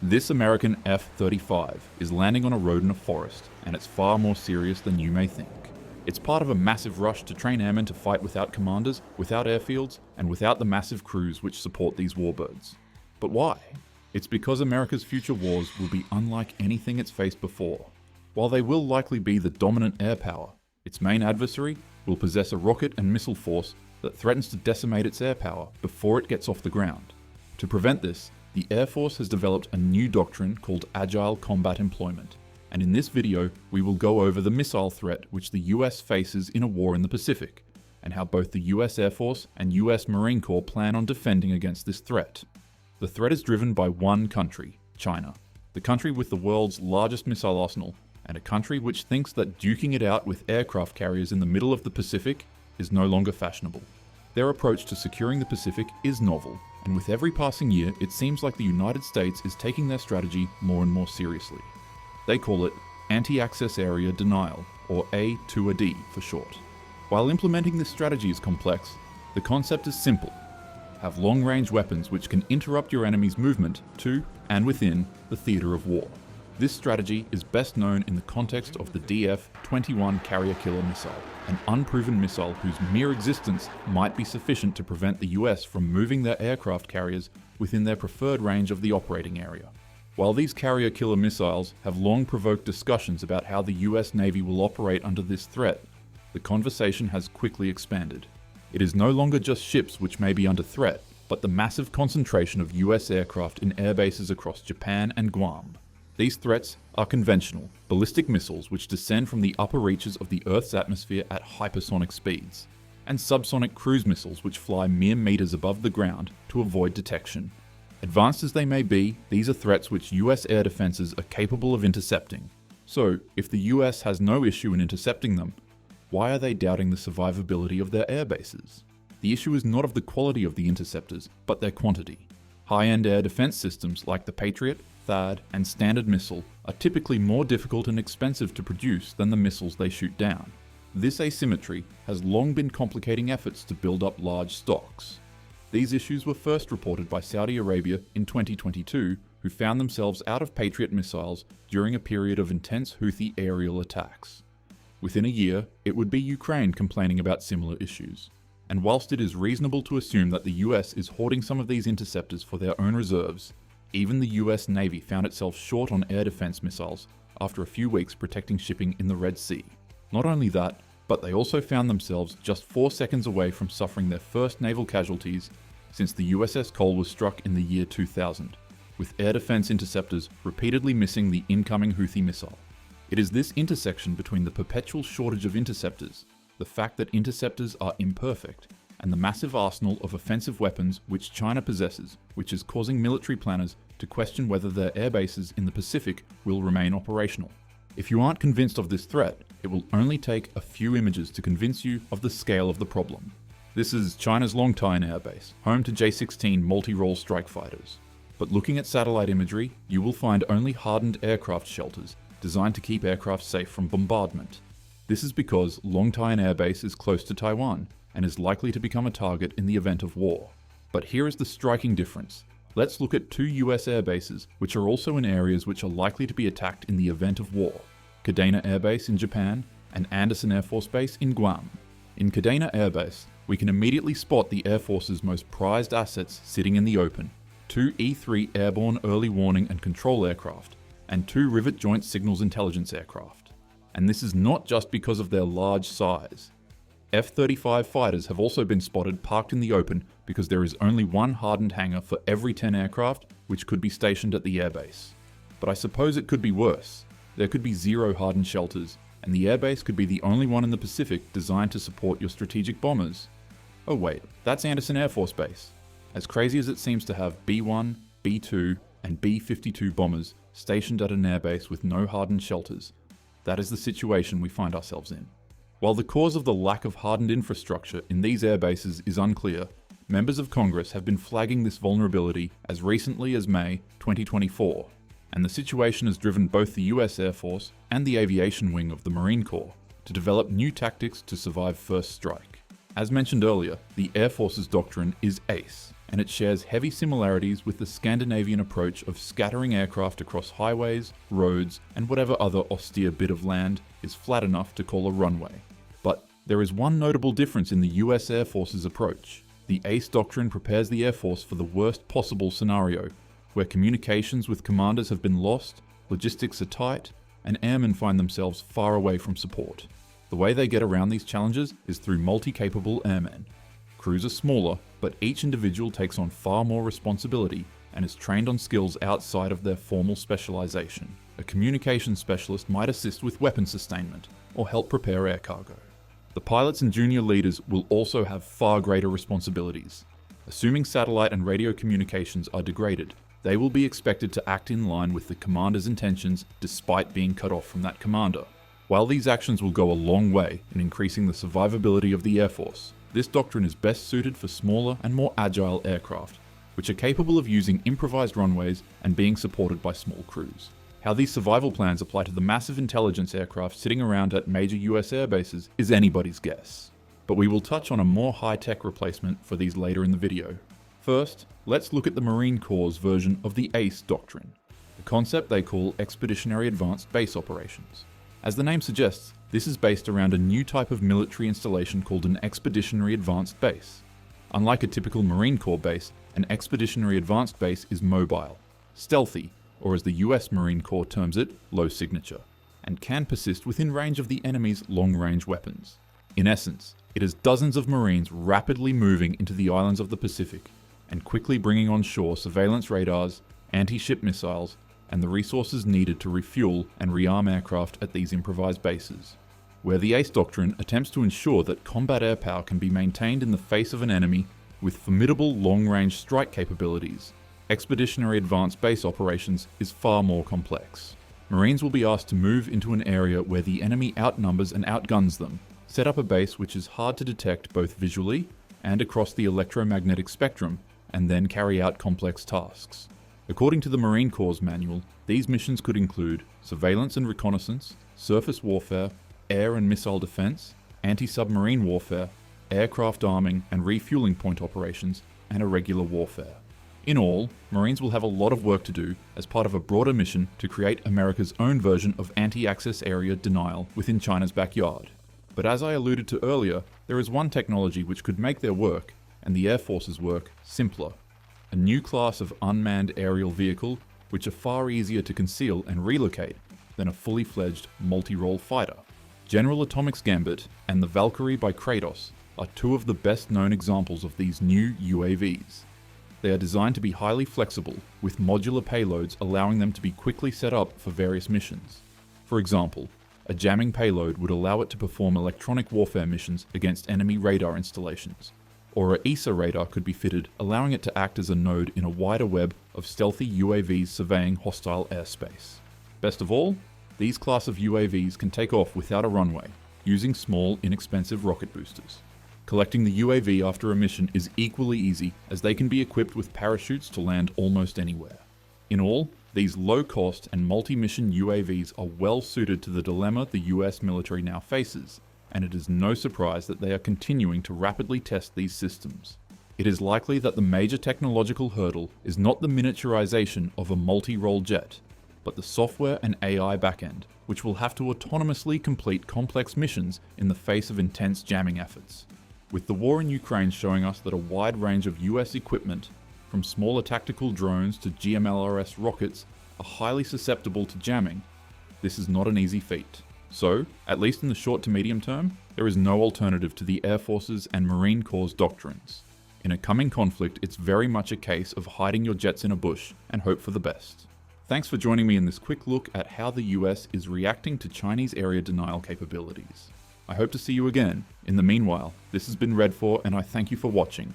This American F-35 is landing on a road in a forest, and it's far more serious than you may think. It's part of a massive rush to train airmen to fight without commanders, without airfields, and without the massive crews which support these warbirds. But why? It's because America's future wars will be unlike anything it's faced before. While they will likely be the dominant air power, its main adversary will possess a rocket and missile force that threatens to decimate its air power before it gets off the ground. To prevent this, the Air Force has developed a new doctrine called Agile Combat Employment, and in this video we will go over the missile threat which the US faces in a war in the Pacific, and how both the US Air Force and US Marine Corps plan on defending against this threat. The threat is driven by one country, China, the country with the world's largest missile arsenal, and a country which thinks that duking it out with aircraft carriers in the middle of the Pacific is no longer fashionable. Their approach to securing the Pacific is novel, and with every passing year it seems like the United States is taking their strategy more and more seriously. They call it Anti-Access Area Denial, or A2AD for short. While implementing this strategy is complex, the concept is simple. Have long-range weapons which can interrupt your enemy's movement to and within the theatre of war. This strategy is best known in the context of the DF-21 carrier killer missile, an unproven missile whose mere existence might be sufficient to prevent the US from moving their aircraft carriers within their preferred range of the operating area. While these carrier killer missiles have long provoked discussions about how the US Navy will operate under this threat, the conversation has quickly expanded. It is no longer just ships which may be under threat, but the massive concentration of US aircraft in airbases across Japan and Guam. These threats are conventional, ballistic missiles which descend from the upper reaches of the Earth's atmosphere at hypersonic speeds, and subsonic cruise missiles which fly mere meters above the ground to avoid detection. Advanced as they may be, these are threats which US air defenses are capable of intercepting. So, if the US has no issue in intercepting them, why are they doubting the survivability of their air bases? The issue is not of the quality of the interceptors, but their quantity. High-end air defense systems like the Patriot, THAAD, and Standard Missile are typically more difficult and expensive to produce than the missiles they shoot down. This asymmetry has long been complicating efforts to build up large stocks. These issues were first reported by Saudi Arabia in 2022, who found themselves out of Patriot missiles during a period of intense Houthi aerial attacks. Within a year, it would be Ukraine complaining about similar issues. And whilst it is reasonable to assume that the US is hoarding some of these interceptors for their own reserves, even the US Navy found itself short on air defense missiles after a few weeks protecting shipping in the Red Sea. Not only that, but they also found themselves just 4 seconds away from suffering their first naval casualties since the USS Cole was struck in the year 2000, with air defense interceptors repeatedly missing the incoming Houthi missile. It is this intersection between the perpetual shortage of interceptors, the fact that interceptors are imperfect, and the massive arsenal of offensive weapons which China possesses, which is causing military planners to question whether their air bases in the Pacific will remain operational. If you aren't convinced of this threat, it will only take a few images to convince you of the scale of the problem. This is China's Longtan Air Base, home to J-16 multi-role strike fighters. But looking at satellite imagery, you will find only hardened aircraft shelters designed to keep aircraft safe from bombardment. This is because Longtan Air Base is close to Taiwan and is likely to become a target in the event of war. But here is the striking difference. Let's look at 2 US air bases which are also in areas which are likely to be attacked in the event of war: Kadena Air Base in Japan and Andersen Air Force Base in Guam. In Kadena Air Base, we can immediately spot the Air Force's most prized assets sitting in the open: 2 E-3 airborne early warning and control aircraft, and 2 rivet joint signals intelligence aircraft. And this is not just because of their large size. F-35 fighters have also been spotted parked in the open because there is only one hardened hangar for every 10 aircraft which could be stationed at the airbase. But I suppose it could be worse. There could be 0 hardened shelters, and the airbase could be the only one in the Pacific designed to support your strategic bombers. Oh wait, that's Andersen Air Force Base. As crazy as it seems to have B-1, B-2, and B-52 bombers stationed at an airbase with no hardened shelters, that is the situation we find ourselves in. While the cause of the lack of hardened infrastructure in these airbases is unclear, members of Congress have been flagging this vulnerability as recently as May 2024, and the situation has driven both the US Air Force and the aviation wing of the Marine Corps to develop new tactics to survive first strike. As mentioned earlier, the Air Force's doctrine is ACE, and it shares heavy similarities with the Scandinavian approach of scattering aircraft across highways, roads, and whatever other austere bit of land is flat enough to call a runway. But there is one notable difference in the US Air Force's approach. The ACE doctrine prepares the Air Force for the worst possible scenario, where communications with commanders have been lost, logistics are tight, and airmen find themselves far away from support. The way they get around these challenges is through multi-capable airmen. Crews are smaller, but each individual takes on far more responsibility and is trained on skills outside of their formal specialization. A communications specialist might assist with weapon sustainment or help prepare air cargo. The pilots and junior leaders will also have far greater responsibilities. Assuming satellite and radio communications are degraded, they will be expected to act in line with the commander's intentions despite being cut off from that commander. While these actions will go a long way in increasing the survivability of the Air Force, this doctrine is best suited for smaller and more agile aircraft, which are capable of using improvised runways and being supported by small crews. How these survival plans apply to the massive intelligence aircraft sitting around at major US air bases is anybody's guess. But we will touch on a more high-tech replacement for these later in the video. First, let's look at the Marine Corps' version of the ACE doctrine, a concept they call Expeditionary Advanced Base Operations. As the name suggests, this is based around a new type of military installation called an Expeditionary Advanced Base. Unlike a typical Marine Corps base, an Expeditionary Advanced Base is mobile, stealthy, or as the US Marine Corps terms it, low signature, and can persist within range of the enemy's long-range weapons. In essence, it is dozens of Marines rapidly moving into the islands of the Pacific and quickly bringing on shore surveillance radars, anti-ship missiles, and the resources needed to refuel and rearm aircraft at these improvised bases. Where the ACE doctrine attempts to ensure that combat air power can be maintained in the face of an enemy with formidable long-range strike capabilities, Expeditionary Advanced Base Operations is far more complex. Marines will be asked to move into an area where the enemy outnumbers and outguns them, set up a base which is hard to detect both visually and across the electromagnetic spectrum, and then carry out complex tasks. According to the Marine Corps manual, these missions could include surveillance and reconnaissance, surface warfare, air and missile defense, anti-submarine warfare, aircraft arming and refueling point operations, and irregular warfare. In all, Marines will have a lot of work to do as part of a broader mission to create America's own version of anti-access area denial within China's backyard. But as I alluded to earlier, there is one technology which could make their work, and the Air Force's work, simpler. A new class of unmanned aerial vehicle which are far easier to conceal and relocate than a fully fledged multi-role fighter. General Atomic's Gambit and the Valkyrie by Kratos are two of the best known examples of these new UAVs. They are designed to be highly flexible, with modular payloads allowing them to be quickly set up for various missions. For example, a jamming payload would allow it to perform electronic warfare missions against enemy radar installations, or a ESA radar could be fitted, allowing it to act as a node in a wider web of stealthy UAVs surveying hostile airspace. Best of all, these class of UAVs can take off without a runway, using small, inexpensive rocket boosters. Collecting the UAV after a mission is equally easy, as they can be equipped with parachutes to land almost anywhere. In all, these low-cost and multi-mission UAVs are well suited to the dilemma the US military now faces, and it is no surprise that they are continuing to rapidly test these systems. It is likely that the major technological hurdle is not the miniaturization of a multi-role jet, but the software and AI backend, which will have to autonomously complete complex missions in the face of intense jamming efforts. With the war in Ukraine showing us that a wide range of US equipment, from smaller tactical drones to GMLRS rockets, are highly susceptible to jamming, this is not an easy feat. So, at least in the short to medium term, there is no alternative to the Air Force's and Marine Corps' doctrines. In a coming conflict, it's very much a case of hiding your jets in a bush and hope for the best. Thanks for joining me in this quick look at how the US is reacting to Chinese area denial capabilities. I hope to see you again. In the meanwhile, this has been Red4, and I thank you for watching.